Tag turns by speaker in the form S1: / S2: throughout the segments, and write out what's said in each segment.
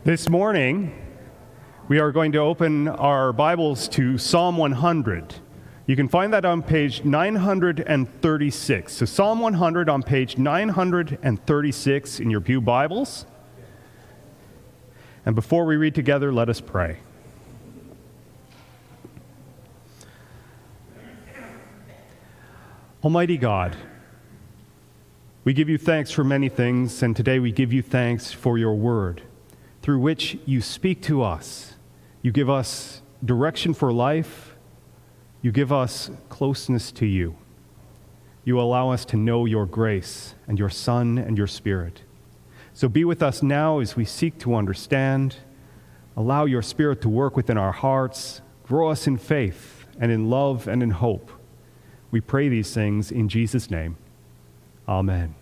S1: This morning, we are going to open our Bibles to Psalm 100. You can find that on page 936. So Psalm 100 on page 936 in your pew Bibles. And before we read together, let us pray. Almighty God, we give you thanks for many things, and today we give you thanks for your word, through which you speak to us. You give us direction for life. You give us closeness to you. You allow us to know your grace and your Son and your Spirit. So be with us now as we seek to understand. Allow your Spirit to work within our hearts. Grow us in faith and in love and in hope. We pray these things in Jesus' name. Amen.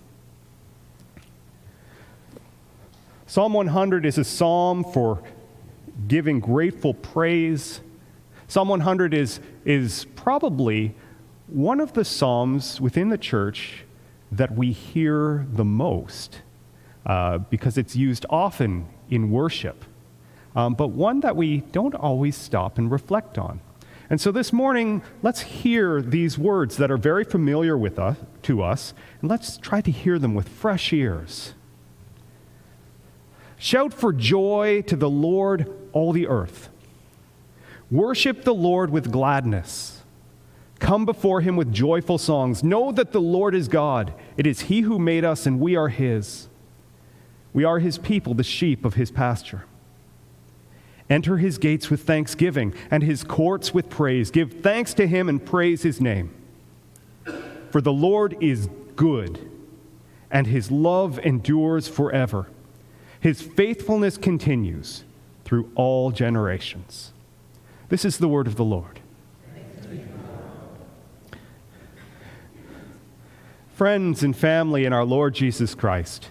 S1: Psalm 100 is a psalm for giving grateful praise. Psalm 100 is probably one of the psalms within the church that we hear the most because it's used often in worship, but one that we don't always stop and reflect on. And so this morning, let's hear these words that are very familiar to us, and let's try to hear them with fresh ears. Shout for joy to the Lord, all the earth. Worship the Lord with gladness. Come before him with joyful songs. Know that the Lord is God. It is he who made us, and we are his. We are his people, the sheep of his pasture. Enter his gates with thanksgiving, and his courts with praise. Give thanks to him and praise his name. For the Lord is good, and his love endures forever. His faithfulness continues through all generations. This is the word of the Lord. Friends and family in our Lord Jesus Christ,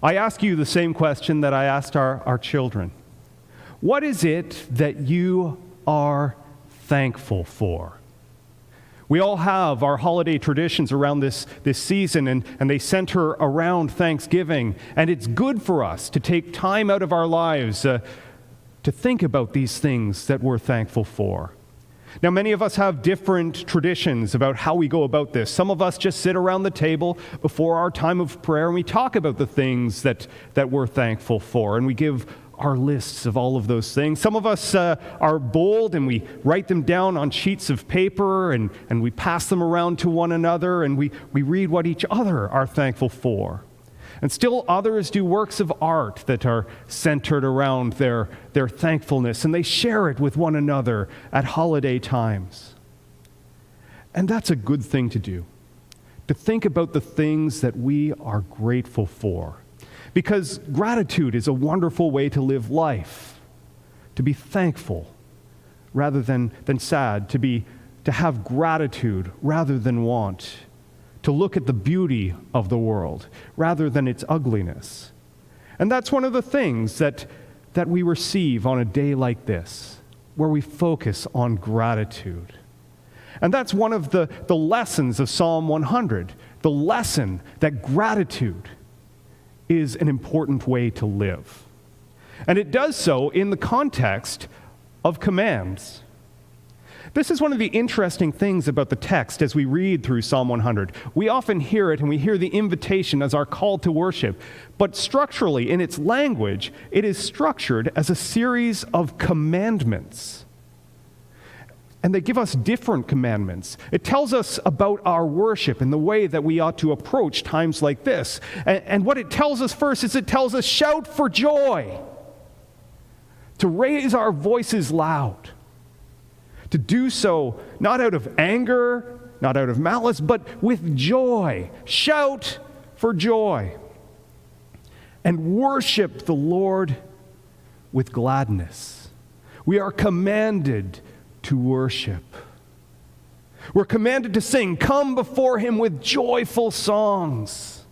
S1: I ask you the same question that I asked our children. What is it that you are thankful for? We all have our holiday traditions around this season, and they center around Thanksgiving. And it's good for us to take time out of our lives to think about these things that we're thankful for. Now, many of us have different traditions about how we go about this. Some of us just sit around the table before our time of prayer, and we talk about the things that we're thankful for, and we give our lists of all of those things. Some of us are bold, and we write them down on sheets of paper, and we pass them around to one another, and we read what each other are thankful for. And still others do works of art that are centered around their thankfulness, and they share it with one another at holiday times. And that's a good thing to do, to think about the things that we are grateful for. Because gratitude is a wonderful way to live life, to be thankful rather than sad, to have gratitude rather than want, to look at the beauty of the world rather than its ugliness. And that's one of the things that we receive on a day like this, where we focus on gratitude. And that's one of the lessons of Psalm 100, the lesson that gratitude is an important way to live. And it does so in the context of commands. This is one of the interesting things about the text as we read through Psalm 100. We often hear it, and we hear the invitation as our call to worship. But structurally, in its language, it is structured as a series of commandments. And they give us different commandments. It tells us about our worship and the way that we ought to approach times like this. And what it tells us first is it tells us, shout for joy. To raise our voices loud. To do so not out of anger, not out of malice, but with joy. Shout for joy. And worship the Lord with gladness. We are commanded to worship. We're commanded to sing, come before him with joyful songs.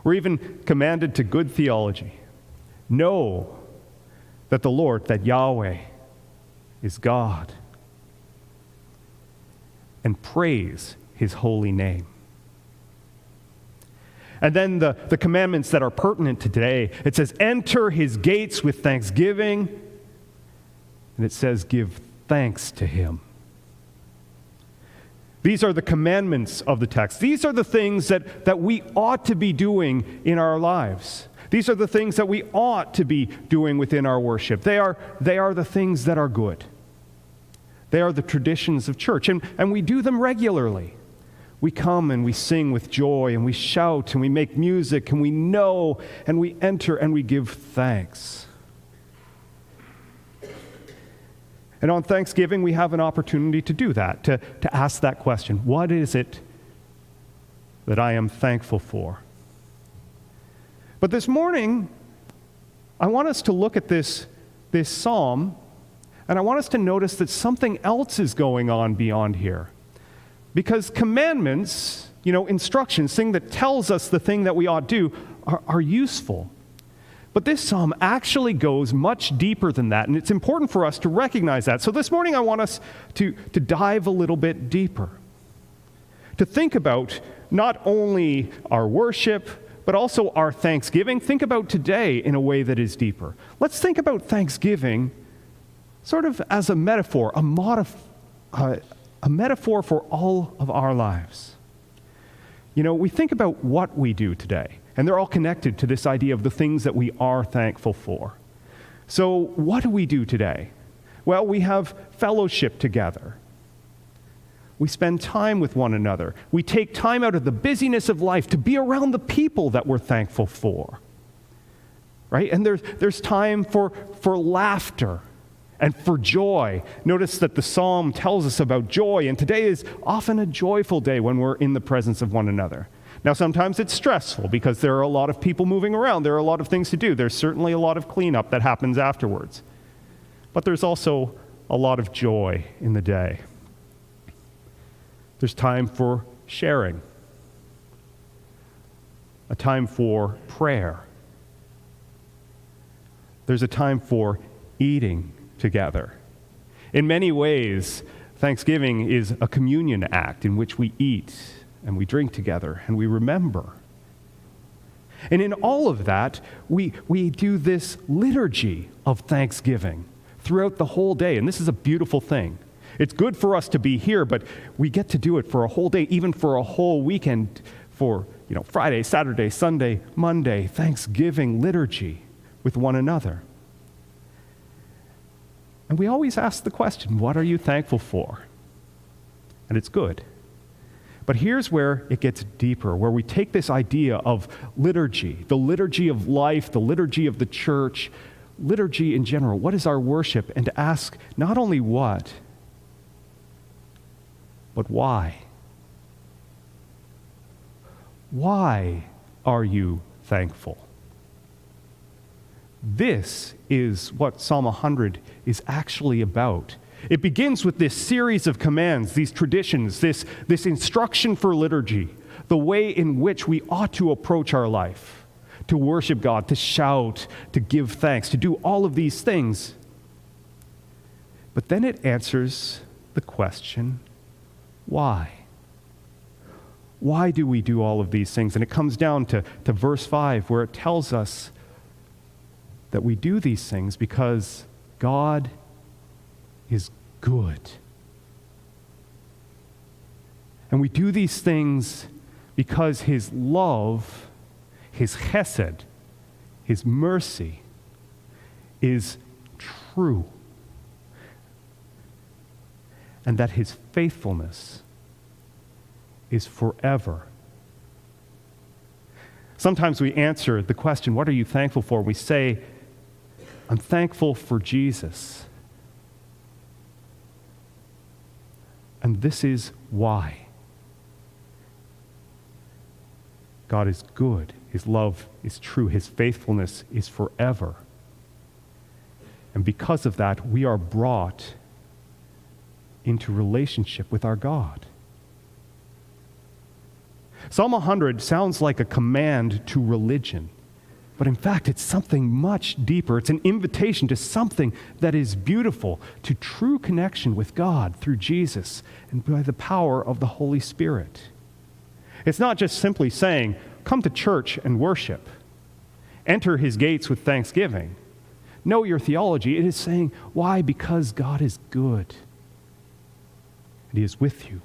S1: We're even commanded to good theology. Know that the Lord, that Yahweh, is God. And praise his holy name. And then the commandments that are pertinent to today, it says, enter his gates with thanksgiving. And it says, give thanks to him. These are the commandments of the text. These are the things that we ought to be doing in our lives. These are the things that we ought to be doing within our worship. They are the things that are good. They are the traditions of church, and we do them regularly. We come and we sing with joy, and we shout, and we make music, and we know, and we enter, and we give thanks. And on Thanksgiving, we have an opportunity to do that, to ask that question. What is it that I am thankful for? But this morning, I want us to look at this psalm, and I want us to notice that something else is going on beyond here. Because commandments, instructions, thing that tells us the thing that we ought to do, are useful. But this psalm actually goes much deeper than that, and it's important for us to recognize that. So this morning I want us to dive a little bit deeper, to think about not only our worship, but also our thanksgiving. Think about today in a way that is deeper. Let's think about thanksgiving sort of as a metaphor, a metaphor for all of our lives. We think about what we do today, and they're all connected to this idea of the things that we are thankful for. So what do we do today? Well, we have fellowship together. We spend time with one another. We take time out of the busyness of life to be around the people that we're thankful for. Right? And there's time for laughter and for joy. Notice that the psalm tells us about joy, and today is often a joyful day when we're in the presence of one another. Now, sometimes it's stressful because there are a lot of people moving around. There are a lot of things to do. There's certainly a lot of cleanup that happens afterwards. But there's also a lot of joy in the day. There's time for sharing, a time for prayer. There's a time for eating together. In many ways, Thanksgiving is a communion act in which we eat and we drink together and we remember. And in all of that, we do this liturgy of Thanksgiving throughout the whole day. And this is a beautiful thing. It's good for us to be here, but we get to do it for a whole day, even for a whole weekend, for Friday, Saturday, Sunday, Monday, Thanksgiving liturgy with one another. And we always ask the question, what are you thankful for? And it's good. But here's where it gets deeper, where we take this idea of liturgy, the liturgy of life, the liturgy of the church, liturgy in general. What is our worship? And to ask not only what, but why? Why are you thankful? This is what Psalm 100 is actually about. It begins with this series of commands, these traditions, this instruction for liturgy, the way in which we ought to approach our life, to worship God, to shout, to give thanks, to do all of these things. But then it answers the question, why? Why do we do all of these things? And it comes down to verse 5, where it tells us that we do these things because God is good. And we do these things because his love, his chesed, his mercy is true. And that his faithfulness is forever. Sometimes we answer the question, what are you thankful for? We say, I'm thankful for Jesus. And this is why. God is good. His love is true. His faithfulness is forever. And because of that, we are brought into relationship with our God. Psalm 100 sounds like a command to religion. But in fact, it's something much deeper. It's an invitation to something that is beautiful, to true connection with God through Jesus and by the power of the Holy Spirit. It's not just simply saying, come to church and worship. Enter his gates with thanksgiving. Know your theology. It is saying, why? Because God is good. And he is with you.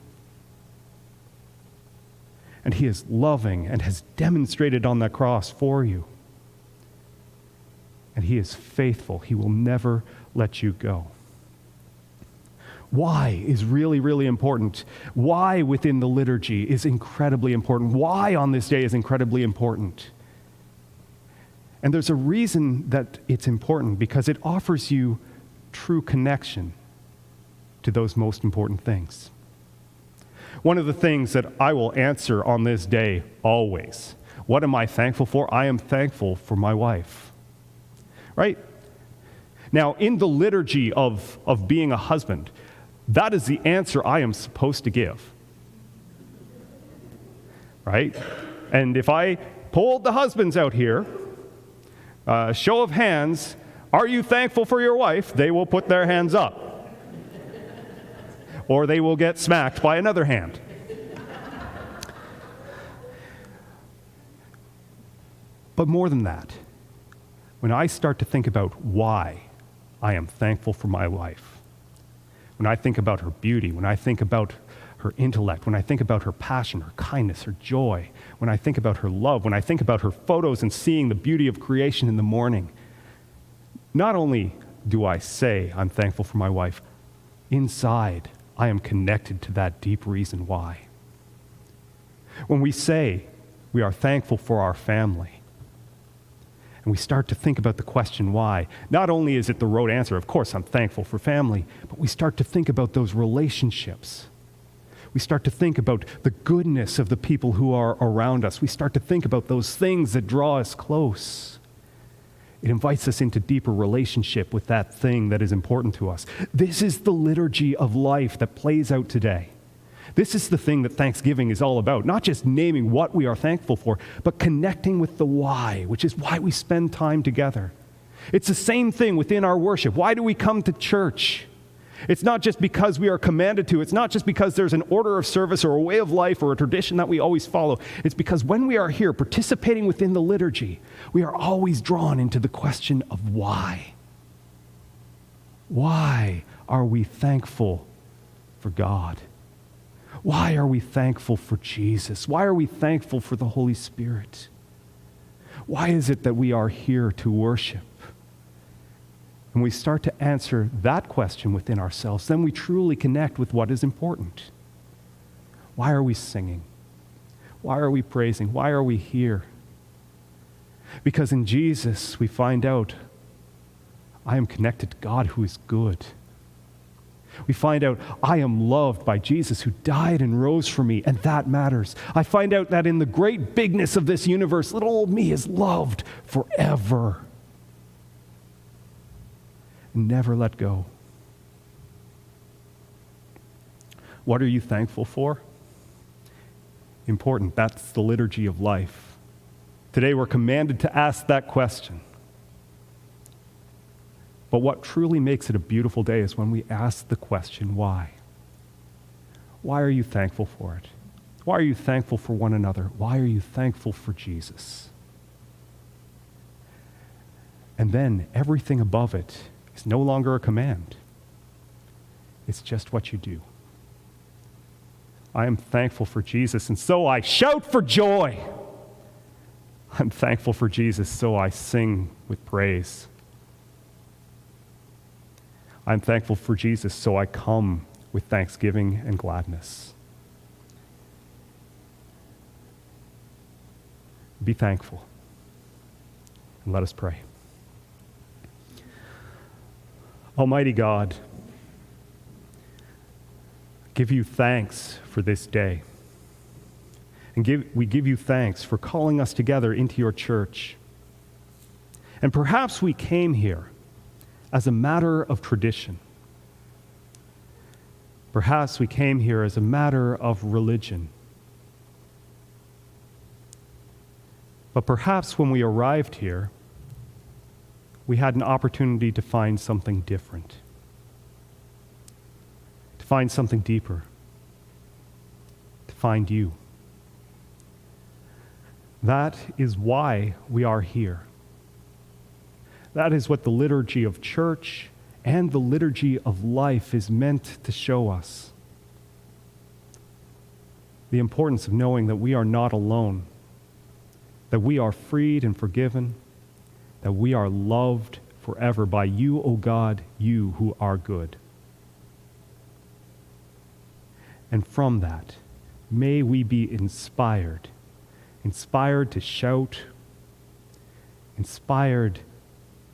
S1: And he is loving and has demonstrated on the cross for you. And he is faithful. He will never let you go. Why is really, really important. Why within the liturgy is incredibly important. Why on this day is incredibly important. And there's a reason that it's important, because it offers you true connection to those most important things. One of the things that I will answer on this day always, what am I thankful for? I am thankful for my wife. Right? Now, in the liturgy of being a husband, that is the answer I am supposed to give. Right? And if I polled the husbands out here, show of hands, are you thankful for your wife? They will put their hands up. Or they will get smacked by another hand. But more than that, when I start to think about why I am thankful for my wife, when I think about her beauty, when I think about her intellect, when I think about her passion, her kindness, her joy, when I think about her love, when I think about her photos and seeing the beauty of creation in the morning, not only do I say I'm thankful for my wife, inside I am connected to that deep reason why. When we say we are thankful for our family, and we start to think about the question why, not only is it the rote answer, of course I'm thankful for family, but we start to think about those relationships. We start to think about the goodness of the people who are around us. We start to think about those things that draw us close. It invites us into deeper relationship with that thing that is important to us. This is the liturgy of life that plays out today. This is the thing that Thanksgiving is all about. Not just naming what we are thankful for, but connecting with the why, which is why we spend time together. It's the same thing within our worship. Why do we come to church? It's not just because we are commanded to. It's not just because there's an order of service or a way of life or a tradition that we always follow. It's because when we are here participating within the liturgy, we are always drawn into the question of why. Why are we thankful for God? Why are we thankful for Jesus? Why are we thankful for the Holy Spirit? Why is it that we are here to worship? When we start to answer that question within ourselves, then we truly connect with what is important. Why are we singing? Why are we praising? Why are we here? Because in Jesus we find out I am connected to God who is good. We find out I am loved by Jesus who died and rose for me, and that matters. I find out that in the great bigness of this universe, little old me is loved forever. Never let go. What are you thankful for? Important. That's the liturgy of life. Today we're commanded to ask that question. But what truly makes it a beautiful day is when we ask the question, why? Why are you thankful for it? Why are you thankful for one another? Why are you thankful for Jesus? And then everything above it is no longer a command. It's just what you do. I am thankful for Jesus, and so I shout for joy. I'm thankful for Jesus, so I sing with praise. I'm thankful for Jesus, so I come with thanksgiving and gladness. Be thankful, and let us pray. Almighty God, give you thanks for this day. And we give you thanks for calling us together into your church. And perhaps we came here as a matter of tradition. Perhaps we came here as a matter of religion. But perhaps when we arrived here, we had an opportunity to find something different, to find something deeper, to find you. That is why we are here. That is what the liturgy of church and the liturgy of life is meant to show us. The importance of knowing that we are not alone, that we are freed and forgiven, that we are loved forever by you, O God, you who are good. And from that, may we be inspired to shout, inspired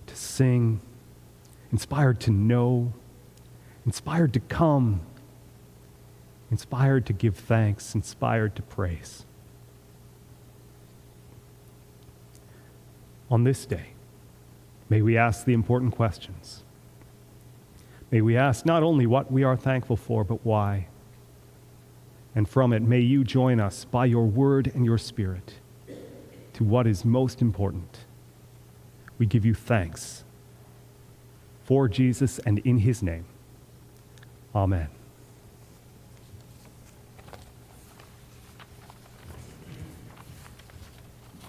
S1: to sing, inspired to know, inspired to come, inspired to give thanks, inspired to praise. On this day, may we ask the important questions. May we ask not only what we are thankful for, but why. And from it, may you join us by your word and your spirit to what is most important. We give you thanks for Jesus and in his name. Amen.